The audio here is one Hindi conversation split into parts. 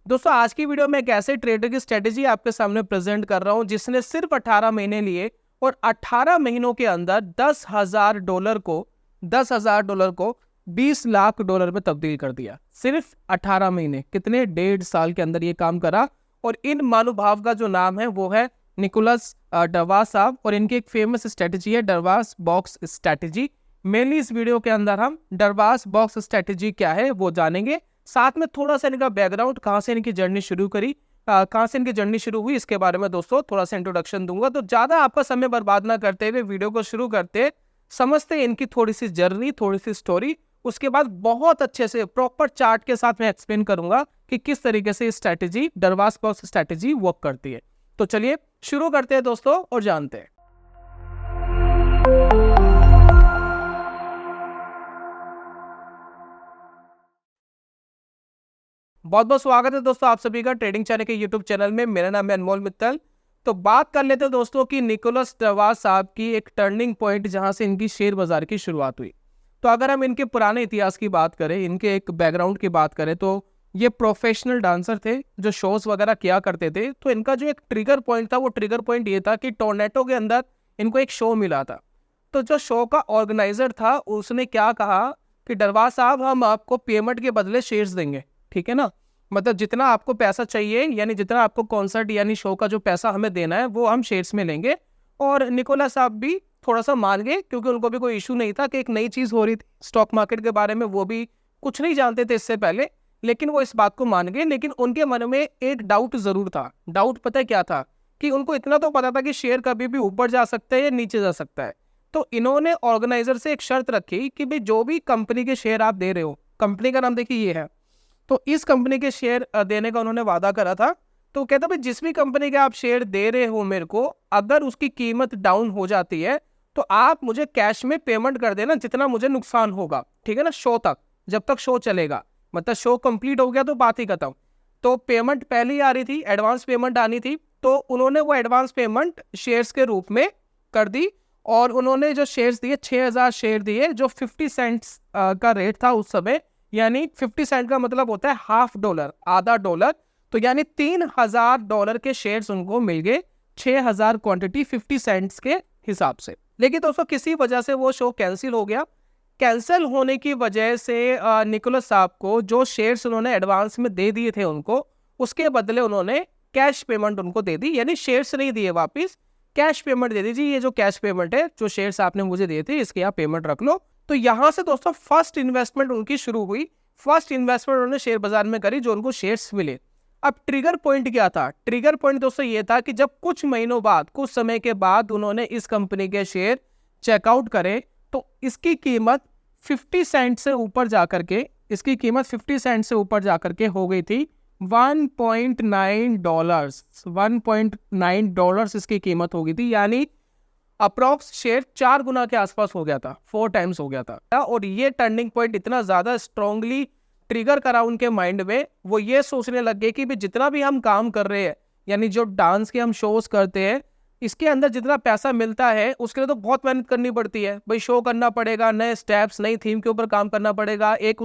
दोस्तों आज की वीडियो में एक ऐसे ट्रेडर की स्ट्रेटेजी आपके सामने प्रेजेंट कर रहा हूं जिसने सिर्फ 18 महीने लिए और 18 महीनों के अंदर $10,000 को 20 लाख डॉलर में तब्दील कर दिया। सिर्फ 18 महीने, कितने 1.5 साल के अंदर ये काम करा। और इन महानुभाव का जो नाम है वो है निकोलस डरवास साहब, और इनकी एक फेमस स्ट्रेटेजी है डरवास बॉक्स स्ट्रेटेजी। मेनली इस वीडियो के अंदर हम डरवास बॉक्स स्ट्रेटेजी क्या है वो जानेंगे, साथ में थोड़ा सा इनका बैकग्राउंड, कहाँ से इनकी जर्नी शुरू करी, कहाँ से इनकी जर्नी शुरू हुई, इसके बारे में दोस्तों थोड़ा सा इंट्रोडक्शन दूंगा। तो ज्यादा आपका समय बर्बाद ना करते हुए वीडियो को शुरू करते समझते इनकी थोड़ी सी जर्नी, थोड़ी सी स्टोरी। उसके बाद बहुत अच्छे से प्रॉपर चार्ट के साथ मैं एक्सप्लेन करूंगा कि किस तरीके से स्ट्रैटेजी डरवास बॉक्स स्ट्रैटेजी वर्क करती है। तो चलिए शुरू करते हैं दोस्तों और जानते हैं। बहुत बहुत स्वागत है दोस्तों आप सभी का ट्रेडिंग चैनल के यूट्यूब चैनल में। मेरा नाम है अनमोल मित्तल। तो बात कर लेते हैं दोस्तों कि निकोलस डरवास साहब की एक टर्निंग पॉइंट जहां से इनकी शेयर बाजार की शुरुआत हुई। तो अगर हम इनके पुराने इतिहास की बात करें, इनके एक बैकग्राउंड की बात करें, तो ये प्रोफेशनल डांसर थे जो शोज वगैरह किया करते थे। तो इनका जो एक ट्रिगर पॉइंट था वो ट्रिगर पॉइंट ये था कि टोरंटो के अंदर इनको एक शो मिला था। तो जो शो का ऑर्गेनाइजर था उसने क्या कहा कि डरवास साहब हम आपको पेमेंट के बदले शेयर्स देंगे, ठीक है ना। मतलब जितना आपको पैसा चाहिए, यानी जितना आपको कॉन्सर्ट यानी शो का जो पैसा हमें देना है वो हम शेयर्स में लेंगे। और निकोलस साहब भी थोड़ा सा मान गए, क्योंकि उनको भी कोई इशू नहीं था कि एक नई चीज हो रही थी स्टॉक मार्केट के बारे में, वो भी कुछ नहीं जानते थे इससे पहले, लेकिन वो इस बात को मान गए। लेकिन उनके मन में एक डाउट जरूर था। डाउट पता है क्या था कि उनको इतना तो पता था कि शेयर कभी भी ऊपर जा सकता है या नीचे जा सकता है। तो इन्होंने ऑर्गेनाइजर से एक शर्त रखी कि भाई जो भी कंपनी के शेयर आप दे रहे हो, कंपनी का नाम देखिए ये है, तो इस कंपनी के शेयर देने का उन्होंने वादा करा था। तो कहता भाई जिस भी कंपनी के आप शेयर दे रहे हो मेरे को, अगर उसकी कीमत डाउन हो जाती है तो आप मुझे कैश में पेमेंट कर देना जितना मुझे नुकसान होगा, ठीक है ना, शो तक, जब तक शो चलेगा। मतलब शो कंप्लीट हो गया तो बात ही खत्म। तो पेमेंट पहले ही आ रही थी, एडवांस पेमेंट आनी थी, तो उन्होंने वो एडवांस पेमेंट शेयर्स के रूप में कर दी। और उन्होंने जो शेयर्स दिए 6,000 शेयर दिए, जो 50 सेंट्स का रेट था उस समय, यानी 50 सेंट का मतलब होता है $1/2, आधा डॉलर। तो यानी $3,000 के शेयर्स उनको मिल गए, 6,000 क्वांटिटी 50 सेंट्स के हिसाब से। लेकिन दोस्तों किसी वजह से वो शो कैंसिल हो गया। कैंसिल होने की वजह से निकोलस साहब को जो शेयर्स उन्होंने एडवांस में दे दिए थे उनको, उसके बदले उन्होंने कैश पेमेंट उनको दे दी। यानी शेयर्स नहीं दिए वापिस, कैश पेमेंट दे दीजिए। ये जो कैश पेमेंट है, जो शेयर्स आपने मुझे दिए थे इसके आप पेमेंट रख लो। तो यहां से दोस्तों फर्स्ट इन्वेस्टमेंट उनकी शुरू हुई। फर्स्ट इन्वेस्टमेंट उन्होंने शेयर बाजार में करी, जो उनको शेयर्स मिले। अब ट्रिगर पॉइंट क्या था? ट्रिगर पॉइंट दोस्तों ये था कि जब कुछ महीनों बाद, कुछ समय के बाद उन्होंने इस कंपनी के शेयर चेकआउट करे, तो इसकी कीमत 50 सेंट से ऊपर जाकर के, इसकी कीमत 50 सेंट से ऊपर जाकर के हो गई थी $1.9। $1.9 इसकी कीमत हो गई थी, यानी अप्रॉक्स शेयर 4 गुना के आसपास हो गया था, 4 टाइम्स हो गया था। और ये टर्निंग पॉइंट इतना ज्यादा स्ट्रांगली ट्रिगर करा उनके माइंड में, वो ये सोचने लग गए कि भी जितना भी हम काम कर रहे हैं, यानी जो डांस के हम शोज करते हैं, इसके अंदर जितना पैसा मिलता है उसके लिए तो बहुत मेहनत करनी पड़ती है भाई। शो करना पड़ेगा, नए स्टेप्स, नई थीम के ऊपर काम करना पड़ेगा, एक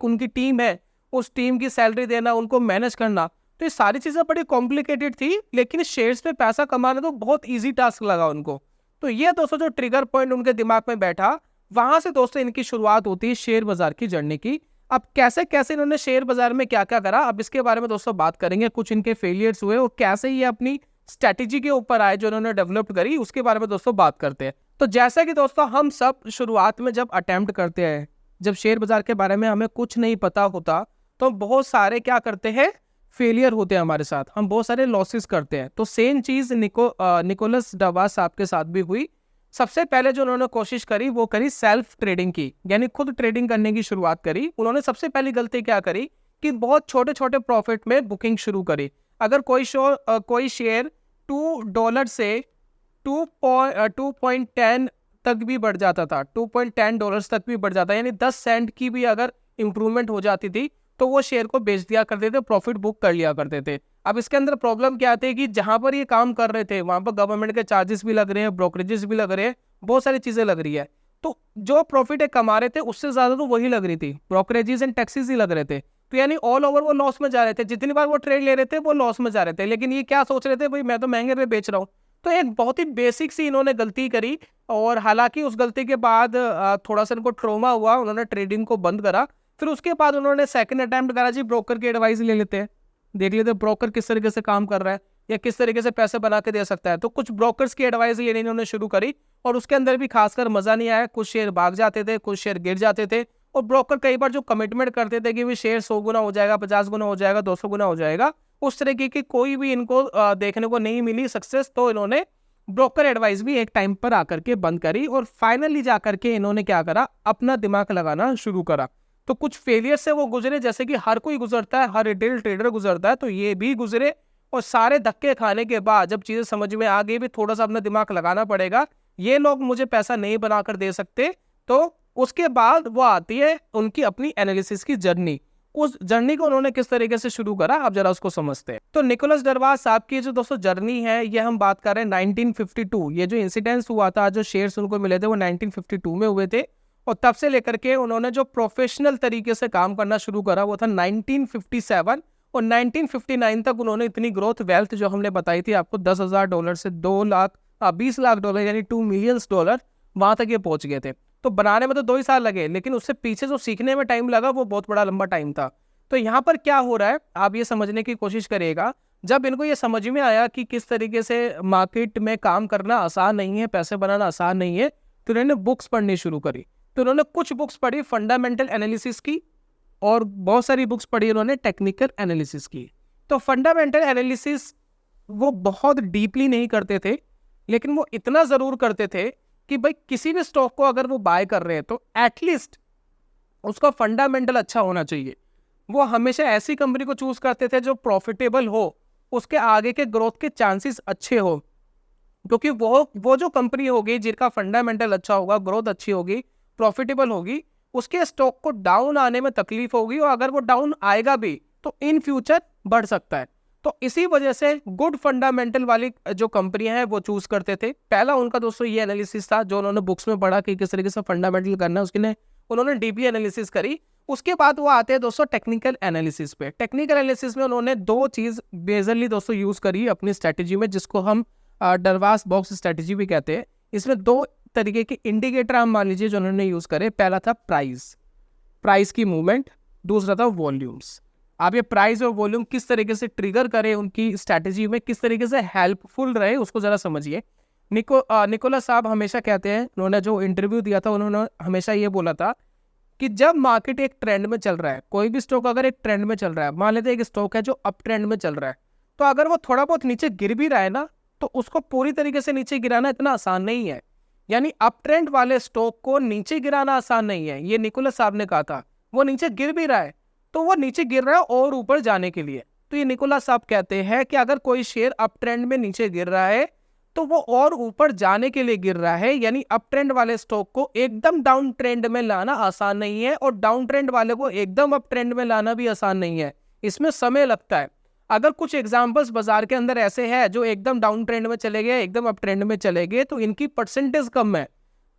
उनकी टीम है, उस टीम की सैलरी देना, उनको मैनेज करना। तो ये सारी चीजें बड़ी कॉम्प्लिकेटेड थी, लेकिन शेयर्स पे पैसा कमाना तो बहुत ईजी टास्क लगा उनको। तो ये दोस्तों जो ट्रिगर पॉइंट उनके दिमाग में बैठा, वहां से दोस्तों इनकी शुरुआत होती है शेयर बाजार की जर्नी की। अब कैसे कैसे इन्होंने शेयर बाजार में क्या क्या करा, अब इसके बारे में दोस्तों बात करेंगे। कुछ इनके फेलियर्स हुए और कैसे ये अपनी स्ट्रैटेजी के ऊपर आए जो उन्होंने डेवलप करी, उसके बारे में दोस्तों बात करते हैं। तो जैसा कि दोस्तों हम सब शुरुआत में जब अटेम्प्ट करते हैं, जब शेयर बाजार के बारे में हमें कुछ नहीं पता होता, तो बहुत सारे क्या करते हैं, फेलियर होते हैं हमारे साथ, हम बहुत सारे लॉसेस करते हैं। तो सेम चीज निकोलस डरवास साहब के साथ भी हुई। सबसे पहले जो उन्होंने कोशिश करी वो करी सेल्फ ट्रेडिंग की, यानी खुद ट्रेडिंग करने की शुरुआत करी। उन्होंने सबसे पहली गलती क्या करी कि बहुत छोटे छोटे प्रॉफिट में बुकिंग शुरू करी। अगर कोई शेयर $2 से 2.10 तक भी बढ़ जाता था, $2.10 तक भी बढ़ जाता, यानी 10 सेंट की भी अगर इंप्रूवमेंट हो जाती थी, तो वो शेयर को बेच दिया करते थे, प्रॉफिट बुक कर लिया करते थे। अब इसके अंदर प्रॉब्लम क्या आती है कि जहां पर ये काम कर रहे थे वहां पर गवर्नमेंट के चार्जेस भी लग रहे हैं, ब्रोकरेजेस भी लग रहे हैं, बहुत सारी चीजें लग रही है। तो जो प्रॉफिट कमा रहे थे उससे ज्यादा तो वही लग रही थी, ब्रोकरेजेस एंड टैक्सेस ही लग रहे थे। तो यानी ऑल ओवर वो लॉस में जा रहे थे, जितनी बार वो ट्रेड ले रहे थे वो लॉस में जा रहे थे। लेकिन ये क्या सोच रहे थे, भाई मैं तो महंगे पे बेच रहा हूँ। तो एक बहुत ही बेसिक सी इन्होंने गलती करी, और हालांकि उस गलती के बाद थोड़ा सा इनको ट्रोमा हुआ, उन्होंने ट्रेडिंग को बंद करा। फिर उसके बाद उन्होंने सेकंड अटेम्प्ट करा, जी ब्रोकर की एडवाइस ले लेते हैं, देख लेते हैं ब्रोकर किस तरीके से काम कर रहा है या किस तरीके से पैसे बना के दे सकता है। तो कुछ ब्रोकर्स की एडवाइस लेनी इन्होंने शुरू करी, और उसके अंदर भी खासकर मजा नहीं आया। कुछ शेयर भाग जाते थे, कुछ शेयर गिर जाते थे, और ब्रोकर कई बार जो कमिटमेंट करते थे कि भी शेयर 100 गुना हो जाएगा, 50 गुना हो जाएगा, 200 गुना हो जाएगा, उस तरीके की कोई भी इनको देखने को नहीं मिली सक्सेस। तो इन्होंने ब्रोकर एडवाइस भी एक टाइम पर आकर के बंद करी, और फाइनली जाकर के इन्होंने क्या करा, अपना दिमाग लगाना शुरू करा। तो कुछ फेलियर से वो गुजरे, जैसे कि हर कोई गुजरता है, हर रिटेल ट्रेडर गुजरता है, तो ये भी गुजरे। और सारे धक्के खाने के बाद जब चीजें समझ में आ गई, भी थोड़ा सा अपना दिमाग लगाना पड़ेगा, ये लोग मुझे पैसा नहीं बनाकर दे सकते, तो उसके बाद वो आती है उनकी अपनी एनालिसिस की जर्नी। उस जर्नी को उन्होंने किस तरीके से शुरू करा, आप जरा उसको समझते हैं। तो निकोलस डरवास साहब की जो दोस्तों जर्नी है, ये हम बात कर रहे हैं 1952। ये जो इंसिडेंस हुआ था, जो शेयर्स उनको मिले थे, वो 1952 में हुए थे। और तब से लेकर के उन्होंने जो प्रोफेशनल तरीके से काम करना शुरू करा वो था 1957, और 1959 तक उन्होंने इतनी ग्रोथ, वेल्थ जो हमने बताई थी आपको, $10,000 से 20 लाख डॉलर यानी $2 मिलियन, वहां तक ये पहुंच गए थे। तो बनाने में तो 2 ही साल लगे, लेकिन उससे पीछे जो सीखने में टाइम लगा वो बहुत बड़ा लंबा टाइम था। तो यहाँ पर क्या हो रहा है, आप ये समझने की कोशिश करिएगा। जब इनको ये समझ में आया कि किस तरीके से मार्केट में काम करना आसान नहीं है, पैसे बनाना आसान नहीं है, तो इन्होंने बुक्स पढ़नी शुरू करी। तो उन्होंने कुछ बुक्स पढ़ी फंडामेंटल एनालिसिस की, और बहुत सारी बुक्स पढ़ी उन्होंने टेक्निकल एनालिसिस की। तो फंडामेंटल एनालिसिस वो बहुत डीपली नहीं करते थे, लेकिन वो इतना जरूर करते थे कि भाई किसी भी स्टॉक को अगर वो बाय कर रहे हैं तो एटलीस्ट उसका फंडामेंटल अच्छा होना चाहिए। वो हमेशा ऐसी कंपनी को चूज करते थे जो प्रॉफिटेबल हो, उसके आगे के ग्रोथ के चांसेस अच्छे हो, क्योंकि वो जो कंपनी होगी जिनका फंडामेंटल अच्छा होगा, ग्रोथ अच्छी होगी, प्रॉफिटेबल होगी, उसके स्टॉक को डाउन आने में तकलीफ होगी, और अगर वो डाउन आएगा भी तो इन फ्यूचर बढ़ सकता है। तो इसी वजह से गुड फंडामेंटल वाली जो कंपनियां हैं वो चूज करते थे। पहला उनका दोस्तों ये एनालिसिस था जो उन्होंने बुक्स में पढ़ा कि किस तरीके से फंडामेंटल करना है, उसके उन्होंने डीपली एनालिसिस करी। उसके बाद वो आते हैं दोस्तों टेक्निकल एनालिसिस पे। टेक्निकल एनालिसिस में उन्होंने 2 चीज मेजरली दोस्तों यूज करी अपनी स्ट्रेटेजी में, जिसको हम डरवास बॉक्स स्ट्रेटेजी भी कहते हैं। इसमें 2 तरीके के इंडिकेटर हम मान लीजिए जो उन्होंने यूज करे। पहला था प्राइस की मूवमेंट, दूसरा था वॉल्यूम्स। आप ये प्राइस और वॉल्यूम किस तरीके से ट्रिगर करे, उनकी स्ट्रेटेजी में किस तरीके से हेल्पफुल रहे, उसको जरा समझिए। निकोलस साहब हमेशा कहते हैं, उन्होंने जो इंटरव्यू दिया था उन्होंने हमेशा ये बोला था कि जब मार्केट एक ट्रेंड में चल रहा है, कोई भी स्टॉक अगर एक ट्रेंड में चल रहा है, मान लेते हैं एक स्टॉक है जो अप ट्रेंड में चल रहा है, तो अगर वो थोड़ा बहुत नीचे गिर भी रहा है ना, तो उसको पूरी तरीके से नीचे गिराना इतना आसान नहीं है। यानी अप ट्रेंड वाले स्टॉक को नीचे गिराना आसान नहीं है, ये निकोलस साहब ने कहा था। वो नीचे गिर भी रहा है तो वो नीचे गिर रहा है और ऊपर जाने के लिए। तो ये निकोलस साहब कहते हैं कि अगर कोई शेयर अप ट्रेंड में नीचे गिर रहा है तो वो और ऊपर जाने के लिए गिर रहा है। यानी अप ट्रेंड वाले स्टॉक को एकदम डाउन ट्रेंड में लाना आसान नहीं है, और डाउन ट्रेंड वाले को एकदम अप ट्रेंड में लाना भी आसान नहीं है, इसमें समय लगता है। अगर कुछ एग्जांपल्स बाजार के अंदर ऐसे हैं जो एकदम डाउन ट्रेंड में चले गए, एकदम अप ट्रेंड में चले गए, तो इनकी परसेंटेज कम है।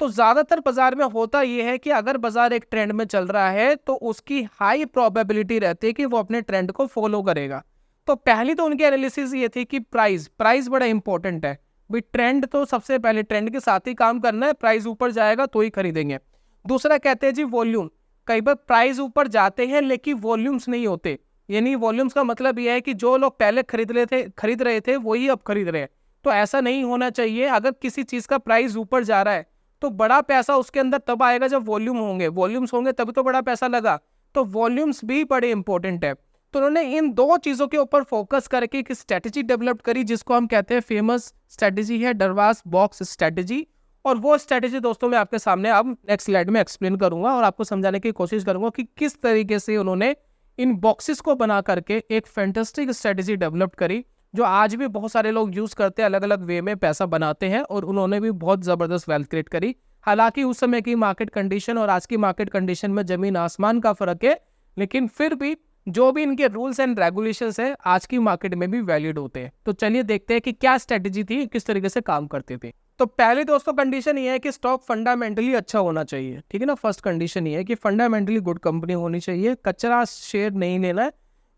तो ज्यादातर बाजार में होता यह है कि अगर बाजार एक ट्रेंड में चल रहा है तो उसकी हाई प्रोबेबिलिटी रहती है कि वो अपने ट्रेंड को फॉलो करेगा। तो पहली तो उनकी एनालिसिस ये थी कि प्राइस बड़ा इंपॉर्टेंट है भाई। ट्रेंड तो सबसे पहले ट्रेंड के साथ ही काम करना है, प्राइस ऊपर जाएगा तो ही खरीदेंगे। दूसरा कहते हैं जी वॉल्यूम। कई बार प्राइस ऊपर जाते हैं लेकिन वॉल्यूम्स नहीं होते। यानी वॉल्यूम्स का मतलब यह है कि जो लोग पहले खरीद रहे थे वही अब खरीद रहे हैं। तो ऐसा नहीं होना चाहिए। अगर किसी चीज का प्राइस ऊपर जा रहा है तो बड़ा पैसा उसके अंदर तब आएगा जब वॉल्यूम्स होंगे तभी तो बड़ा पैसा लगा। तो वॉल्यूम्स भी बड़े इंपॉर्टेंट है। तो उन्होंने इन 2 चीजों के ऊपर फोकस करके एक स्ट्रेटेजी डेवलप करी जिसको हम कहते हैं फेमस स्ट्रेटेजी है डरवास बॉक्स स्ट्रेटेजी। और वो स्ट्रेटेजी दोस्तों मैं आपके सामने अब नेक्स्ट स्लाइड में एक्सप्लेन करूंगा और आपको समझाने की कोशिश करूंगा कि किस तरीके से उन्होंने इन बॉक्सेस को बना करके एक फैंटास्टिक स्ट्रेटेजी डेवलप करी जो आज भी बहुत सारे लोग यूज करते हैं, अलग अलग वे में पैसा बनाते हैं, और उन्होंने भी बहुत जबरदस्त वेल्थ क्रिएट करी। हालांकि उस समय की मार्केट कंडीशन और आज की मार्केट कंडीशन में जमीन आसमान का फर्क है, लेकिन फिर भी जो भी इनके रूल्स एंड रेगुलेशंस है आज की मार्केट में भी वैलिड होते हैं। तो चलिए देखते हैं कि क्या स्ट्रेटेजी थी, किस तरीके से काम करते थे। तो पहले दोस्तों कंडीशन ये है कि स्टॉक फंडामेंटली अच्छा होना चाहिए, ठीक है ना। फर्स्ट कंडीशन ये है कि फंडामेंटली गुड कंपनी होनी चाहिए, कचरा शेयर नहीं लेना है।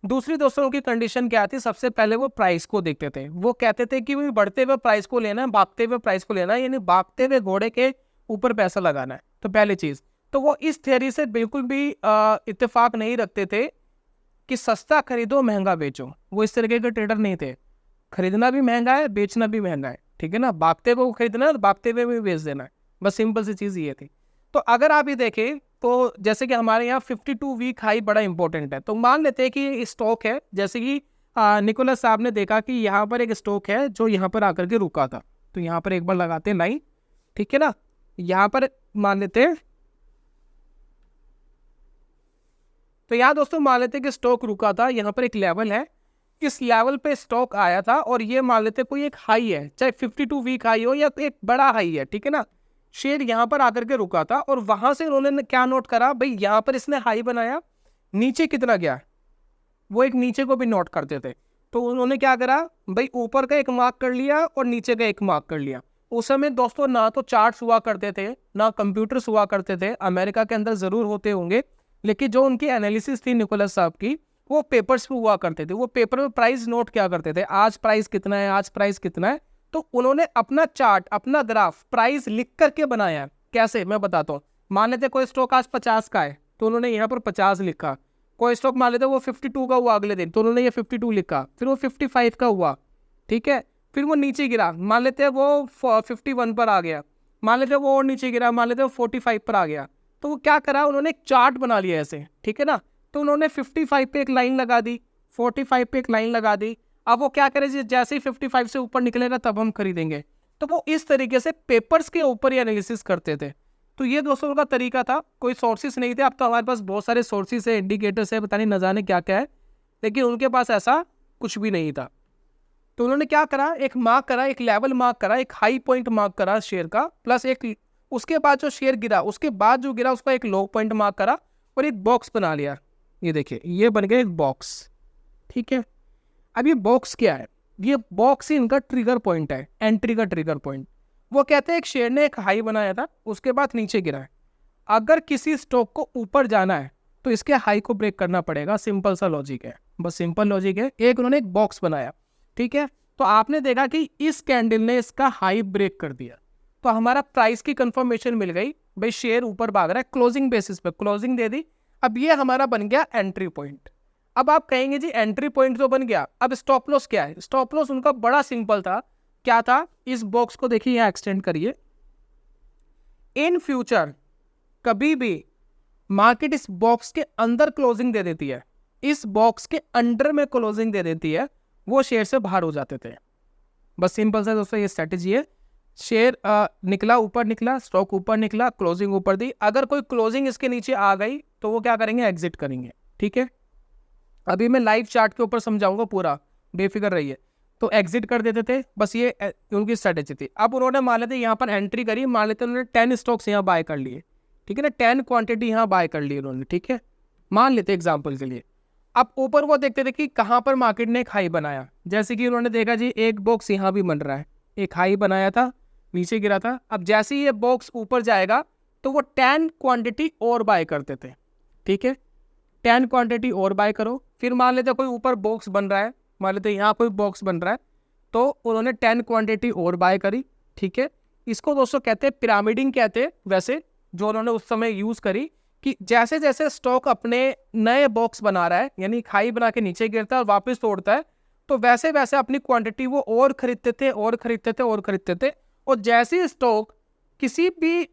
दूसरी दोस्तों की कंडीशन क्या थी, सबसे पहले वो प्राइस को देखते थे। वो कहते थे कि भाई बढ़ते हुए प्राइस को लेना है, भागते हुए प्राइस को लेना है, यानी भागते हुए घोड़े के ऊपर पैसा लगाना है। तो पहली चीज तो वो इस थ्योरी से बिल्कुल भी इत्तेफाक नहीं रखते थे कि सस्ता खरीदो महंगा बेचो। वो इस तरीके के ट्रेडर नहीं थे। खरीदना भी महंगा है, बेचना भी महंगा है, ठीक है ना। भागते हुए खरीदना है, भागते हुए भी बेच देना है, बस सिंपल सी चीज ये थी। तो अगर आप ये देखें तो जैसे कि हमारे यहाँ 52 वीक हाई बड़ा इंपॉर्टेंट है। तो मान लेते हैं कि स्टॉक है, जैसे कि निकोलस साहब ने देखा कि यहाँ पर एक स्टॉक है जो यहाँ पर आकर के रुका था। तो यहाँ पर एक बार लगाते हैं लाइन, ठीक है ना। यहाँ पर मान लेते हैं, तो यहाँ दोस्तों मान लेते हैं कि स्टॉक रुका था, यहाँ पर एक लेवल है, इस लेवल पे स्टॉक आया था और ये मान लेते कोई एक हाई है, चाहे 52 वीक हाई हो या एक बड़ा हाई है, ठीक है ना। शेयर यहाँ पर आकर के रुका था और वहां से उन्होंने क्या नोट करा, भाई यहाँ पर इसने हाई बनाया, नीचे कितना गया, वो एक नीचे को भी नोट करते थे। तो उन्होंने क्या करा, भाई ऊपर का एक मार्क कर लिया और नीचे का एक मार्क कर लिया। उस समय दोस्तों ना तो चार्ट्स हुआ करते थे, ना कंप्यूटर्स हुआ करते थे। अमेरिका के अंदर जरूर होते होंगे, लेकिन जो उनकी एनालिसिस थी निकोलस साहब की, वो पेपर्स पे हुआ करते थे। वो पेपर में प्राइस नोट क्या करते थे, आज प्राइस कितना है, आज प्राइस कितना है। तो उन्होंने अपना चार्ट, अपना ग्राफ प्राइस लिख करके बनाया। कैसे, मैं बताता हूँ। मान लेते कोई स्टॉक आज 50 का है, तो उन्होंने यहाँ पर 50 लिखा। कोई स्टॉक मान लेते वो 52 का हुआ अगले दिन, तो उन्होंने ये 52 लिखा। फिर वो 55 का हुआ, ठीक है। फिर वो नीचे गिरा, मान लेते हैं वो 51 पर आ गया, मान लेते हैं वो और नीचे गिरा, मान लेते हैं 45 पर आ गया। तो वो क्या करा, उन्होंने एक चार्ट बना लिया ऐसे, ठीक है ना। तो उन्होंने 55 पे एक लाइन लगा दी, 45 पे एक लाइन लगा दी। अब वो क्या करे, जैसे ही 55 से ऊपर निकलेगा तब हम खरीदेंगे। तो वो इस तरीके से पेपर्स के ऊपर ही एनालिसिस करते थे। तो ये दोस्तों का तरीका था, कोई सोर्सेस नहीं थे। अब तो हमारे पास बहुत सारे सोर्सेस है, इंडिकेटर्स है, पता नहीं न जाने क्या क्या है, लेकिन उनके पास ऐसा कुछ भी नहीं था। तो उन्होंने क्या करा, एक मार्क करा, एक लेवल मार्क करा, एक हाई पॉइंट मार्क करा शेयर का, प्लस एक उसके बाद जो शेयर गिरा, उसके बाद जो गिरा उसका एक लो पॉइंट मार्क करा और एक बॉक्स बना लिया। ये देखिए, ये बन गया एक बॉक्स, ठीक है। अब ये बॉक्स क्या है, ये बॉक्स ही इनका ट्रिगर पॉइंट है, एंट्री का ट्रिगर पॉइंट। वो कहते हैं एक शेयर ने एक हाई बनाया था, उसके बाद नीचे गिरा है। अगर किसी स्टॉक को ऊपर जाना है तो इसके हाई को ब्रेक करना पड़ेगा। सिंपल सा लॉजिक है, बस सिंपल लॉजिक है। एक उन्होंने एक बॉक्स बनाया, ठीक है। तो आपने देखा कि इस कैंडल ने इसका हाई ब्रेक कर दिया, तो हमारा प्राइस की कंफर्मेशन मिल गई, भाई शेयर ऊपर भाग रहा है। क्लोजिंग बेसिस पे क्लोजिंग दे दी। अब ये हमारा बन गया एंट्री पॉइंट। अब आप कहेंगे जी एंट्री पॉइंट तो बन गया, अब स्टॉप लॉस क्या है। स्टॉप लॉस उनका बड़ा सिंपल था। क्या था, इस बॉक्स को देखिए, यहां एक्सटेंड करिए। इन फ्यूचर कभी भी मार्केट इस बॉक्स के अंदर क्लोजिंग दे देती है, इस बॉक्स के अंडर में क्लोजिंग दे देती है, वो शेयर से बाहर हो जाते थे। बस सिंपल सा दोस्तों ये स्ट्रेटेजी है। शेयर निकला, ऊपर निकला, स्टॉक ऊपर निकला, क्लोजिंग ऊपर दी। अगर कोई क्लोजिंग इसके नीचे आ गई तो वो क्या करेंगे, एग्जिट करेंगे, ठीक है। अभी मैं लाइव चार्ट के ऊपर समझाऊंगा पूरा, बेफिक्र रहिए। तो एग्जिट कर देते थे, बस ये उनकी स्ट्रेटेजी थी। अब उन्होंने मान लेते यहाँ पर एंट्री करी, मान लेते उन्होंने 10 स्टॉक्स यहाँ बाय कर लिए, ठीक है ना। 10 क्वांटिटी यहाँ बाय कर ली उन्होंने, ठीक है, मान लेते एग्जाम्पल के लिए। अब ऊपर वो देखते थे कि कहाँ पर मार्केट ने एक हाई बनाया। जैसे कि उन्होंने देखा जी एक बॉक्स यहाँ भी बन रहा है, एक हाई बनाया था, नीचे गिरा था। अब जैसे ही ये बॉक्स ऊपर जाएगा तो वो 10 क्वांटिटी और बाय करते थे, ठीक है। 10 क्वांटिटी और बाय करो। फिर मान लेते कोई ऊपर बॉक्स बन रहा है, मान लेते यहाँ कोई बॉक्स बन रहा है, तो उन्होंने 10 क्वांटिटी और बाय करी, ठीक है। इसको दोस्तों कहते हैं पिरामिडिंग, कहते हैं वैसे, जो उन्होंने उस समय यूज करी कि जैसे जैसे स्टॉक अपने नए बॉक्स बना रहा है, यानी हाई बना के नीचे गिरता है और वापस तोड़ता है, तो वैसे वैसे अपनी क्वांटिटी वो और खरीदते थे और खरीदते थे और खरीदते थे। और जैसे स्टॉक किसी भी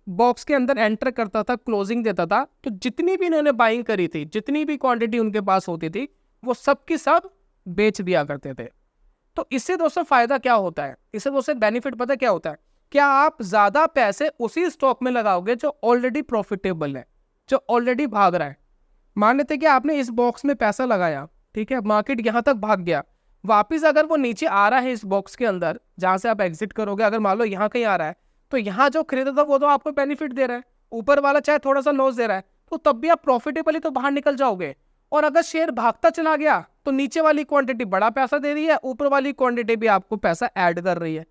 बॉक्स के अंदर एंटर करता था, क्लोजिंग देता था, तो जितनी भी इन्होंने बाइंग करी थी, जितनी भी क्वांटिटी उनके पास होती थी, वो सब की सब बेच दिया करते थे। तो इससे दोस्तों फायदा क्या होता है, इससे दोस्तों बेनिफिट पता क्या होता है, क्या आप ज्यादा पैसे उसी स्टॉक में लगाओगे जो ऑलरेडी प्रॉफिटेबल है, जो ऑलरेडी भाग रहा है। मान लेते कि आपने इस बॉक्स में पैसा लगाया, ठीक है, मार्केट यहां तक भाग गया, वापिस अगर वो नीचे आ रहा है इस बॉक्स के अंदर जहां से आप एग्जिट करोगे, अगर मान लो यहाँ कहीं आ रहा है, तो यहाँ जो खरीदा था वो तो आपको बेनिफिट दे रहा है, ऊपर वाला चाहे थोड़ा सा लॉस दे रहा है, तो तब भी आप प्रॉफिटेबली तो बाहर निकल जाओगे। और अगर शेयर भागता चला गया तो नीचे वाली क्वांटिटी बड़ा पैसा दे रही है, ऊपर वाली क्वांटिटी भी आपको पैसा ऐड कर रही है।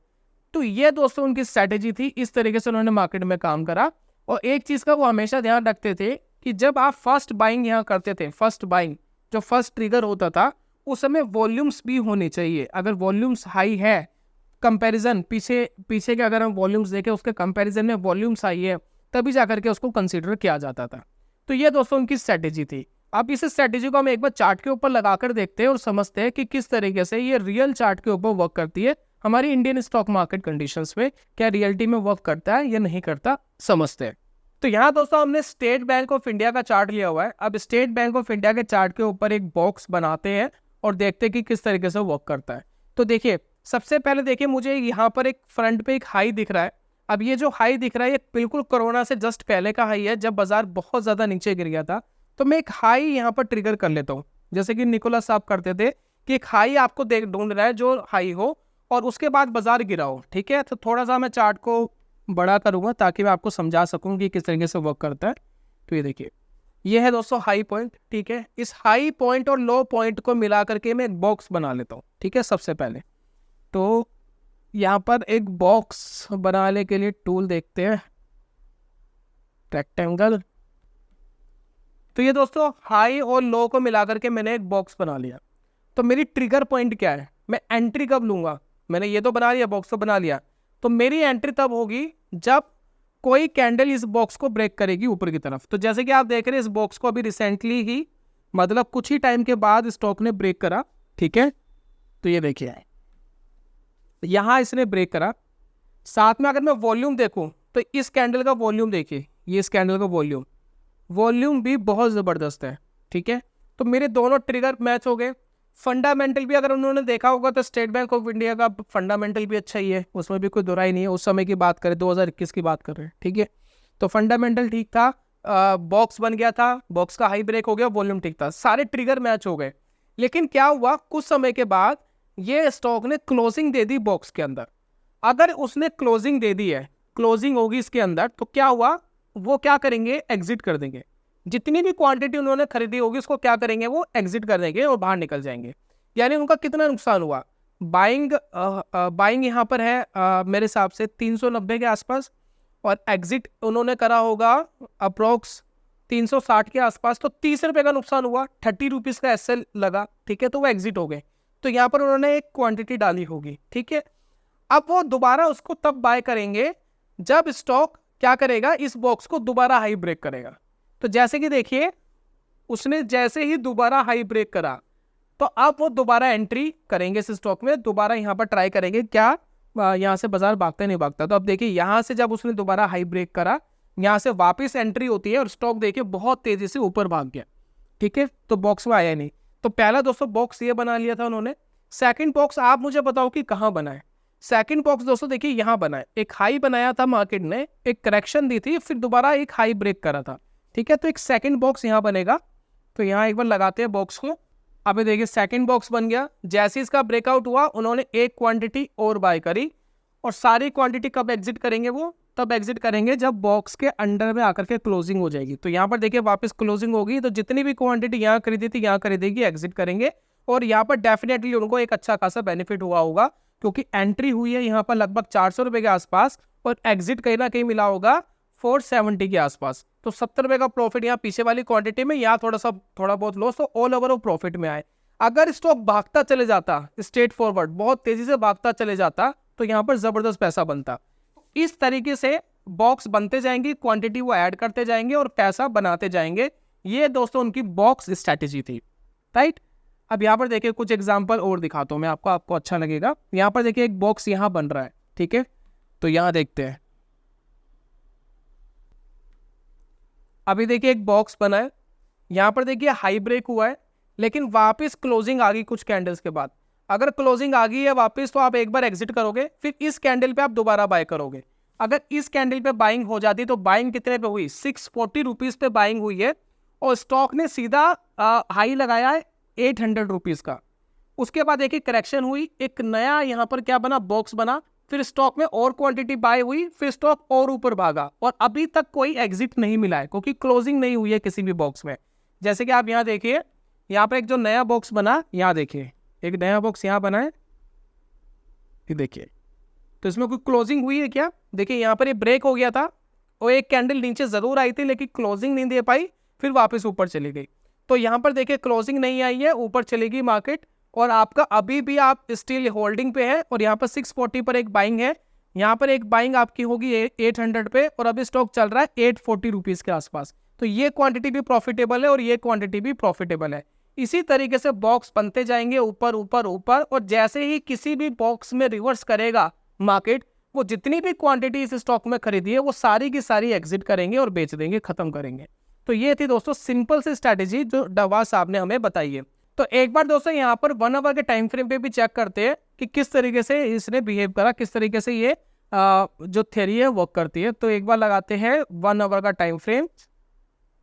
तो ये दोस्तों उनकी स्ट्रैटेजी थी, इस तरीके से उन्होंने मार्केट में काम करा। और एक चीज़ का वो हमेशा ध्यान रखते थे कि जब आप फर्स्ट बाइंग यहाँ करते थे, फर्स्ट बाइंग जो फर्स्ट ट्रिगर होता था, उस समय वॉल्यूम्स भी होने चाहिए। अगर वॉल्यूम्स हाई है, कंपैरिजन पीछे के अगर हम वॉल्यूम्स देखें, उसके कंपैरिजन में वॉल्यूम्स हाई है, तभी जाकर के उसको कंसीडर किया जाता था। तो ये दोस्तों उनकी स्ट्रैटेजी थी। अब इस स्ट्रैटेजी को हम एक बार चार्ट के ऊपर लगाकर देखते हैं और समझते हैं कि किस तरीके से ये रियल चार्ट के ऊपर वर्क करती है हमारी इंडियन स्टॉक मार्केट कंडीशंस में, क्या रियलिटी में वर्क करता है या नहीं करता, समझते हैं। तो यहाँ दोस्तों हमने स्टेट बैंक ऑफ इंडिया का चार्ट लिया हुआ है। अब स्टेट बैंक ऑफ इंडिया के चार्ट के ऊपर एक बॉक्स बनाते हैं और देखते हैं कि किस तरीके से वर्क करता है। तो देखिए, सबसे पहले देखिए, मुझे यहाँ पर एक फ्रंट पे एक हाई दिख रहा है। अब ये जो हाई दिख रहा है, ये बिल्कुल कोरोना से जस्ट पहले का हाई है, जब बाजार बहुत ज़्यादा नीचे गिर गया था। तो मैं एक हाई यहाँ पर ट्रिगर कर लेता हूँ, जैसे कि निकोलस साहब करते थे कि एक हाई आपको ढूंढ रहा है जो हाई हो और उसके बाद बाजार गिरा हो। ठीक है, तो थोड़ा सा मैं चार्ट को बड़ा करूँगा ताकि मैं आपको समझा सकूँ कि किस तरीके से वर्क करता है। तो ये देखिए, ये है दोस्तों हाई पॉइंट। ठीक है, इस हाई पॉइंट और लो पॉइंट को मिला करके मैं एक बॉक्स बना लेता हूँ। ठीक है, सबसे पहले तो यहाँ पर एक बॉक्स बनाने के लिए टूल देखते हैं, रेक्टेंगल। तो ये दोस्तों हाई और लो को मिला करके मैंने एक बॉक्स बना लिया। तो मेरी ट्रिगर पॉइंट क्या है, मैं एंट्री कब लूँगा, मैंने ये तो बना लिया, बॉक्स तो बना लिया। तो मेरी एंट्री तब होगी जब कोई कैंडल इस बॉक्स को ब्रेक करेगी ऊपर की तरफ। तो जैसे कि आप देख रहे हैं, इस बॉक्स को अभी रिसेंटली ही, मतलब कुछ ही टाइम के बाद स्टॉक ने ब्रेक करा। ठीक है, तो ये देखिए यहाँ इसने ब्रेक करा। साथ में अगर मैं वॉल्यूम देखूं तो इस कैंडल का वॉल्यूम देखिए, ये इस कैंडल का वॉल्यूम भी बहुत ज़बरदस्त है। ठीक है, तो मेरे दोनों ट्रिगर मैच हो गए। फंडामेंटल भी अगर उन्होंने देखा होगा तो स्टेट बैंक ऑफ इंडिया का फंडामेंटल भी अच्छा ही है, उसमें भी कोई दुराई नहीं है। उस समय की बात करें, 2021 की बात कर रहे हैं। ठीक है, तो फंडामेंटल ठीक था, बॉक्स बन गया था, बॉक्स का हाई ब्रेक हो गया, वॉल्यूम ठीक था, सारे ट्रिगर मैच हो गए। लेकिन क्या हुआ, कुछ समय के बाद ये स्टॉक ने क्लोजिंग दे दी बॉक्स के अंदर। अगर उसने क्लोजिंग दे दी है, क्लोजिंग होगी इसके अंदर, तो क्या हुआ, वो क्या करेंगे, एग्जिट कर देंगे। जितनी भी क्वांटिटी उन्होंने खरीदी होगी उसको क्या करेंगे, वो एग्जिट कर देंगे और बाहर निकल जाएंगे। यानी उनका कितना नुकसान हुआ, बाइंग यहाँ पर है मेरे हिसाब से 390 के आसपास, और एग्जिट उन्होंने करा होगा अप्रोक्स 360 के आसपास। तो 30 रुपये का नुकसान हुआ, 30 रुपीज़ का एसएल लगा। ठीक है, तो वो एग्जिट हो गए। तो यहाँ पर उन्होंने एक क्वांटिटी डाली होगी। ठीक है, अब वो दोबारा उसको तब बाय करेंगे जब स्टॉक क्या करेगा, इस बॉक्स को दोबारा हाई ब्रेक करेगा। तो जैसे कि देखिए, उसने जैसे ही दोबारा हाई ब्रेक करा, तो अब वो दोबारा एंट्री करेंगे इस स्टॉक में, दोबारा यहाँ पर ट्राई करेंगे क्या यहाँ से बाजार भागता नहीं भागता। तो अब देखिए, यहाँ से जब उसने दोबारा हाई ब्रेक करा, यहाँ से वापस एंट्री होती है और स्टॉक देखिए बहुत तेजी से ऊपर भाग गया। ठीक है, तो बॉक्स में आया नहीं। तो पहला दोस्तों बॉक्स ये बना लिया था उन्होंने। सेकंड बॉक्स आप मुझे बताओ कि कहाँ बना है। सेकंड बॉक्स दोस्तों देखिए यहाँ बना है, एक हाई बनाया था मार्केट ने, एक करेक्शन दी थी, फिर दोबारा एक हाई ब्रेक करा था। ठीक है, तो एक सेकंड बॉक्स यहाँ बनेगा। तो यहाँ एक बार लगाते हैं बॉक्स को। अभी देखिए सेकंड बॉक्स बन गया। जैसे इसका ब्रेकआउट हुआ, उन्होंने एक क्वांटिटी और बाय करी, और सारी क्वांटिटी कब एग्जिट करेंगे, वो तब एग्जिट करेंगे जब बॉक्स के अंडर में आकर के क्लोजिंग हो जाएगी। तो यहाँ पर देखिए वापस क्लोजिंग होगी, तो जितनी भी क्वांटिटी यहाँ खरीदी थी यहाँ खरीदेगी, एग्जिट करेंगे, और यहाँ पर डेफिनेटली उनको एक अच्छा खासा बेनिफिट हुआ होगा, क्योंकि एंट्री हुई है यहाँ पर लगभग 400 रुपये के आसपास, और एग्जिट कहीं ना कहीं मिला होगा 470 के आसपास। तो 70 रुपये का प्रॉफिट यहाँ पीछे वाली क्वांटिटी में, यहाँ थोड़ा बहुत लॉस, तो ऑल ओवर वो प्रॉफिट में आए। अगर स्टॉक भागता चले जाता, स्ट्रेट फॉरवर्ड बहुत तेजी से भागता चले जाता, तो यहाँ पर जबरदस्त पैसा बनता। इस तरीके से बॉक्स बनते जाएंगे, क्वांटिटी वो ऐड करते जाएंगे और पैसा बनाते जाएंगे। ये दोस्तों उनकी बॉक्स स्ट्रैटेजी थी, राइट। अब यहाँ पर देखिए कुछ एग्जांपल और दिखाता हूँ मैं आपको अच्छा लगेगा। यहाँ पर देखिए एक बॉक्स यहाँ बन रहा है। ठीक है, तो यहाँ देखते हैं। अभी देखिए एक बॉक्स बना है, यहाँ पर देखिए हाई ब्रेक हुआ है, लेकिन वापस क्लोजिंग आ गई कुछ कैंडल्स के बाद। अगर क्लोजिंग आ गई है वापस, तो आप एक बार एग्जिट करोगे, फिर इस कैंडल पे आप दोबारा बाय करोगे। अगर इस कैंडल पे बाइंग हो जाती, तो बाइंग कितने पे हुई, 640 रुपीज़ पे बाइंग हुई है, और स्टॉक ने सीधा हाई लगाया है 800 रुपीज़ का। उसके बाद देखिए करेक्शन हुई, एक नया यहाँ पर क्या बना, बॉक्स बना, फिर स्टॉक में और क्वांटिटी बाय हुई, फिर स्टॉक और ऊपर भागा, और अभी तक कोई एग्जिट नहीं मिला है, क्योंकि क्लोजिंग नहीं हुई है किसी भी बॉक्स में। जैसे कि आप यहाँ देखिए, यहाँ पर एक जो नया बॉक्स बना, यहाँ देखिए एक नया बॉक्स यहाँ बना है, ये देखिए तो इसमें कोई क्लोजिंग हुई है क्या? देखिए यहाँ पर ये ब्रेक हो गया था और एक कैंडल नीचे जरूर आई थी लेकिन क्लोजिंग नहीं दे पाई, फिर वापस ऊपर चली गई। तो यहाँ पर देखिए क्लोजिंग नहीं आई है, ऊपर चली गई मार्केट और आपका अभी भी आप स्टिल होल्डिंग पे है और यहाँ पर 640 पर एक बाइंग है। यहाँ पर एक बाइंग आपकी होगी 800 पे और अभी स्टॉक चल रहा है 840 रुपीज के आसपास। तो ये क्वांटिटी भी प्रॉफिटेबल है और ये क्वांटिटी भी प्रॉफिटेबल है। इसी तरीके से बॉक्स बनते जाएंगे ऊपर ऊपर ऊपर, और जैसे ही किसी भी बॉक्स में रिवर्स करेगा मार्केट, वो जितनी भी क्वांटिटी इस स्टॉक में खरीदी है वो सारी की सारी एग्जिट करेंगे और बेच देंगे, खत्म करेंगे। तो ये थी दोस्तों सिंपल सी स्ट्रैटेजी जो डरवास साहब ने हमें बताई है। तो एक बार दोस्तों यहाँ पर 1 आवर के टाइम फ्रेम पे भी चेक करते हैं कि किस तरीके से इसने बिहेव करा, किस तरीके से ये जो थ्योरी है वर्क करती है। तो एक बार लगाते हैं 1 आवर का टाइम फ्रेम।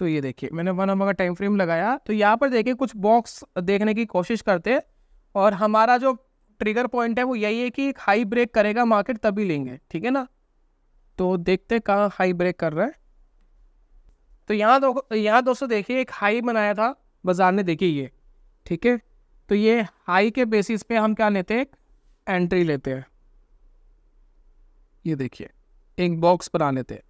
तो ये देखिए मैंने 1 आवर का टाइम फ्रेम लगाया, तो यहाँ पर देखिए कुछ बॉक्स देखने की कोशिश करते हैं और हमारा जो ट्रिगर पॉइंट है वो यही है कि हाई ब्रेक करेगा मार्केट तभी लेंगे, ठीक है ना। तो देखते हैं कहाँ हाई ब्रेक कर रहा है। तो यहाँ दोस्तों देखिए एक हाई बनाया था बाजार ने, देखिए ये, ठीक है। तो ये हाई के बेसिस पे हम क्या लेते हैं, एंट्री लेते हैं। ये देखिए एक बॉक्स बना लेते हैं,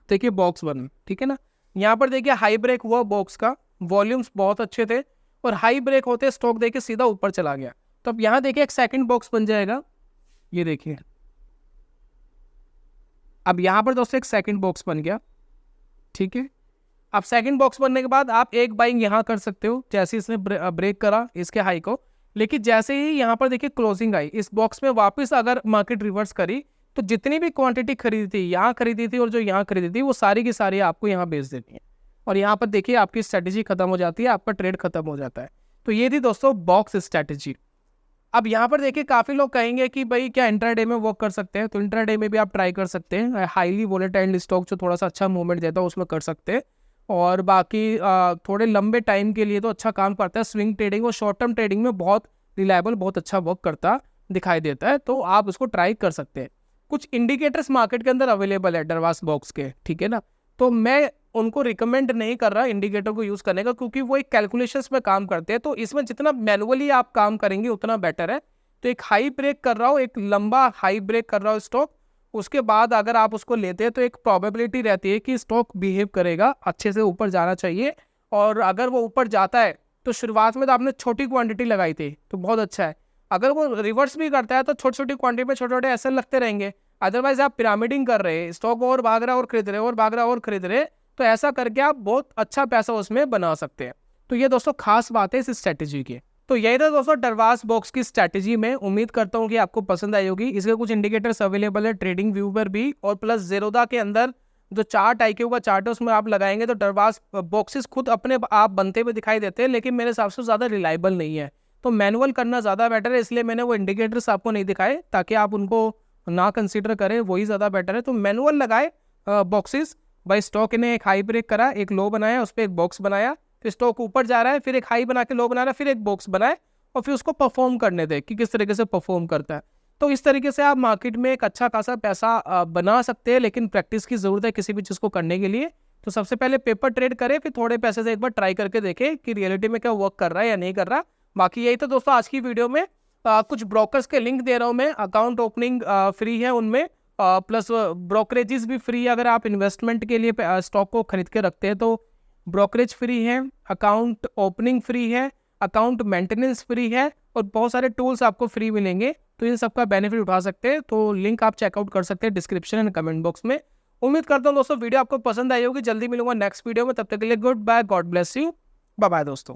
देखिए बॉक्स बना, ठीक है ना। यहाँ पर देखिए हाई ब्रेक हुआ बॉक्स का, वॉल्यूम्स बहुत अच्छे थे और हाई ब्रेक होते स्टॉक देखिए सीधा ऊपर चला गया। तो अब यहाँ देखिए एक सेकंड बॉक्स बन जाएगा, ये देखिए अब यहाँ पर दोस्तों एक सेकंड बॉक्स बन गया, ठीक है। अब सेकंड बॉक्स बनने के बाद आप एक बाइंग यहाँ कर सकते हो जैसे इसने ब्रेक करा इसके हाई को, लेकिन जैसे ही यहाँ पर देखिए क्लोजिंग आई इस बॉक्स में वापस अगर मार्केट रिवर्स करी तो जितनी भी क्वांटिटी खरीदी थी, यहाँ खरीदी थी और जो यहाँ खरीदी थी, वो सारी की सारी आपको यहाँ बेच देनी है और यहाँ पर देखिए आपकी स्ट्रैटेजी खत्म हो जाती है, आपका ट्रेड खत्म हो जाता है। तो ये थी दोस्तों बॉक्स स्ट्रैटेजी। अब यहाँ पर देखिए काफ़ी लोग कहेंगे कि भाई क्या इंट्राडे में वर्क कर सकते हैं, तो इंट्राडे में भी आप ट्राई कर सकते हैं। हाईली वोलेटाइल स्टॉक जो थोड़ा सा अच्छा मूवमेंट देता है उसमें कर सकते हैं, और बाकी थोड़े लंबे टाइम के लिए तो अच्छा काम करता है। स्विंग ट्रेडिंग और शॉर्ट टर्म ट्रेडिंग में बहुत रिलायबल, बहुत अच्छा वर्क करता दिखाई देता है, तो आप उसको ट्राई कर सकते हैं। कुछ इंडिकेटर्स मार्केट के अंदर अवेलेबल है डरवास बॉक्स के, ठीक है ना। तो मैं उनको रिकमेंड नहीं कर रहा इंडिकेटर को यूज़ करने का, क्योंकि वो एक कैलकुलेशंस में काम करते हैं, तो इसमें जितना मैनुअली आप काम करेंगे उतना बेटर है। तो एक हाई ब्रेक कर रहा हो, एक लंबा हाई ब्रेक कर रहा हो स्टॉक, उसके बाद अगर आप उसको लेते हैं तो एक प्रोबेबिलिटी रहती है कि स्टॉक बिहेव करेगा, अच्छे से ऊपर जाना चाहिए। और अगर वो ऊपर जाता है तो शुरुआत में तो आपने छोटी क्वांटिटी लगाई थी तो बहुत अच्छा है, अगर वो रिवर्स भी करता है तो छोटी छोटी क्वांटिटी में छोटे छोटे ऐसे लगते रहेंगे। अदरवाइज आप पिरामिडिंग कर रहे हैं, स्टॉक और भाग रहा है और खरीद रहे और भाग रहा है और खरीद रहे, तो ऐसा करके आप बहुत अच्छा पैसा उसमें बना सकते हैं। तो ये दोस्तों खास बात है इस स्ट्रैटेजी की। तो यही था दोस्तों डरवास बॉक्स की स्ट्रैटेजी में, उम्मीद करता हूँ कि आपको पसंद आई होगी। इसके कुछ इंडिकेटर्स अवेलेबल है ट्रेडिंग व्यू पर भी, और प्लस ज़ेरोधा के अंदर जो चार्ट IQ का चार्ट है उसमें आप लगाएंगे तो डरवास बॉक्सेस खुद अपने आप बनते हुए दिखाई देते हैं, लेकिन मेरे हिसाब से ज़्यादा रिलायबल नहीं है, तो मैनुअल करना ज़्यादा बेटर है। इसलिए मैंने वो इंडिकेटर्स आपको नहीं दिखाए ताकि आप उनको ना कंसीडर करें, वही ज़्यादा बेटर है। तो मैनुअल लगाए बॉक्सेस, भाई स्टॉक ने एक हाई ब्रेक करा, एक लो बनाया, उस पर एक बॉक्स बनाया, फिर स्टॉक ऊपर जा रहा है, फिर एक हाई बना के लो बना रहा है, फिर एक बॉक्स बनाए और फिर उसको परफॉर्म करने दे कि किस तरीके से परफॉर्म करता है। तो इस तरीके से आप मार्केट में एक अच्छा खासा पैसा बना सकते हैं, लेकिन प्रैक्टिस की ज़रूरत है किसी भी चीज़ को करने के लिए। तो सबसे पहले पेपर ट्रेड करें, फिर थोड़े पैसे से एक बार ट्राई करके देखें कि रियलिटी में क्या वर्क कर रहा है या नहीं कर रहा। बाकी यही तो दोस्तों आज की वीडियो में कुछ ब्रोकर्स के लिंक दे रहा हूँ मैं, अकाउंट ओपनिंग फ्री है उनमें, प्लस ब्रोकरेजेस भी फ्री है। अगर आप इन्वेस्टमेंट के लिए स्टॉक को खरीद के रखते हैं तो ब्रोकरेज फ्री है, अकाउंट ओपनिंग फ्री है, अकाउंट मेंटेनेंस फ्री है, और बहुत सारे टूल्स आपको फ्री मिलेंगे, तो इन सबका बेनिफिट उठा सकते हैं। तो लिंक आप चेकआउट कर सकते हैं डिस्क्रिप्शन एंड कमेंट बॉक्स में। उम्मीद करता हूँ दोस्तों वीडियो आपको पसंद आई होगी। जल्दी मिलूंगा नेक्स्ट वीडियो में, तब तक के लिए goodbye, god bless you, bye bye दोस्तों।